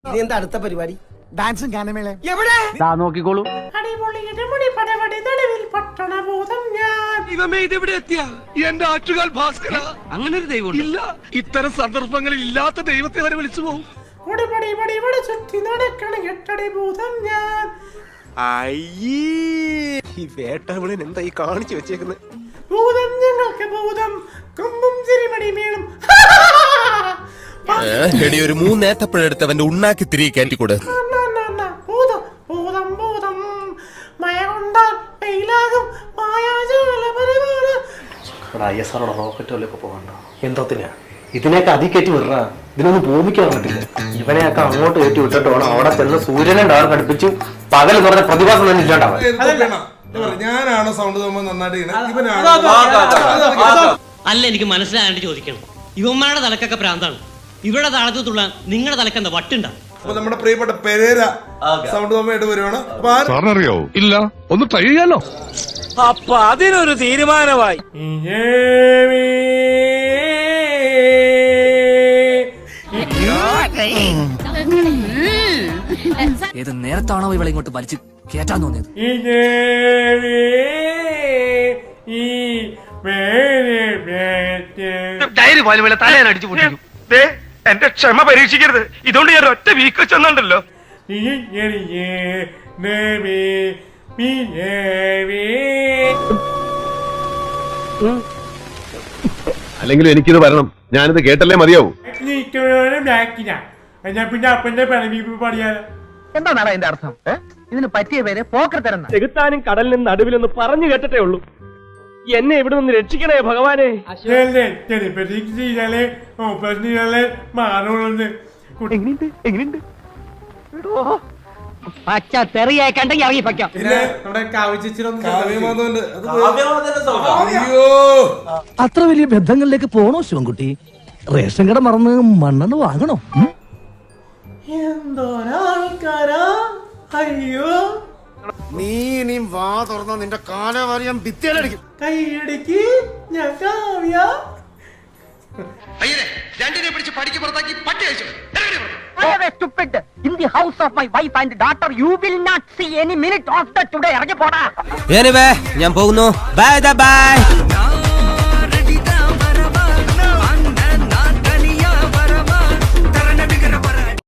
ഇനി എന്താ അടുത്ത പരിപാടി? ഡാൻസും ഗാനമേള. എവിടെ? നോക്കിക്കോളൂ. എന്റെ ആറ്റുകാൽ ഭാസ്കര, അങ്ങനെ ഒരു ദൈവം ഇല്ല. ഇത്തരം സന്ദർഭങ്ങളിൽ ഇല്ലാത്ത ദൈവത്തെ വരെ വിളിച്ചു പോകും. ഈ വേട്ടവിളൻ എന്താ ഈ കാണിച്ചു വെച്ചേക്കുന്നത്? എടി ഒരു മൂന്നേത്തപ്പഴെടുത്ത് അവന്റെ ഉണ്ണാക്കി തിരികെ കയറ്റിക്കൂടെ? റോക്കറ്റോലൊക്കെ പോകണ്ട എന്തോത്തിനാ ഇതിനെയൊക്കെ അതി കയറ്റി വിടറ. ഇതിനൊന്നും ഭൂമിക്കാൻ പറ്റില്ല. ഇവനെയൊക്കെ അങ്ങോട്ട് കയറ്റി വിട്ടിട്ട് വേണം അവിടെ ചെന്ന് സൂര്യനെ ഡാർ കടുപ്പിച്ചു പകൽ എന്ന് പറഞ്ഞ പ്രതിഭാസം തന്നെ ഇല്ലാണ്ടാവാൻ. ഞാനാണോ സൗണ്ട് നന്നായിട്ട് അല്ല, എനിക്ക് മനസ്സിലാകാണ്ട് ചോദിക്കണം. ഇവന്മാരുടെ തലക്കൊക്കെ പ്രാന്താണ്. ഇവിടെ താളത്ത് തുള്ളാൻ നിങ്ങളുടെ തലക്കെന്താ വട്ടുണ്ടാ? അപ്പൊ നമ്മുടെ പ്രിയപ്പെട്ട പെരേര സൗണ്ട് തോമയായിട്ട് വരുവാണ്. അറിയോ? ഇല്ല, ഒന്ന് ട്രൈ ചെയ്യാലോ. അപ്പൊ അതിനൊരു തീരുമാനമായി. ഏത് നേരത്താണോ ഇവളെ ഇങ്ങോട്ട് വലിച്ചു കേറ്റാൻ തോന്നിയത്? തലയടിച്ചു പൊട്ടിക്കും. എന്റെ ക്ഷമ പരീക്ഷിക്കരുത്. ഇതുകൊണ്ട് ഞാൻ ഒറ്റ വീക്ക് വെച്ചെന്നുണ്ടല്ലോ. അല്ലെങ്കിലും എനിക്കിത് വരണം. ഞാനിത് കേട്ടല്ലേ മതിയാവൂ. എന്താണ് അതിന്റെ അർത്ഥം? ഇതിന് പറ്റിയ പേര് പോക്കർ തരുന്ന. ചെകുത്താനും കടലിനും നടുവിലൊന്ന് പറഞ്ഞു കേട്ടിട്ടേ ഉള്ളൂ. എന്നെ ഇവിടെ നിന്ന് രക്ഷിക്കണേ ഭഗവാനെ. എങ്ങനെയുണ്ട്? പച്ച തെറിയായി കണ്ടെങ്കിൽ ഇറങ്ങി പയ്ക്കാം. അത്ര വലിയ ബന്ധങ്ങളിലേക്ക് പോണോ ശിവൻകുട്ടി? റേഷൻ കട മറന്ന് മണ്ണെണ്ണ വാങ്ങണോ? അയ്യോ, നീ ഇനിയും വാ തുറന്ന നിന്റെ കാലവാരിയം ഭിത്തിയിലടിക്കും. കൈയടിക്ക് ഞാൻ കാവ്യ. രണ്ടിനെ പിടിച്ച് പടിക്ക് പുറത്താക്കി പട്ടി അയച്ചു. In the house of my wife and daughter, you will not see any minute of the today. ഇറങ്ങി പോടാ. ഞാൻ പോകുന്നു. Bye bye.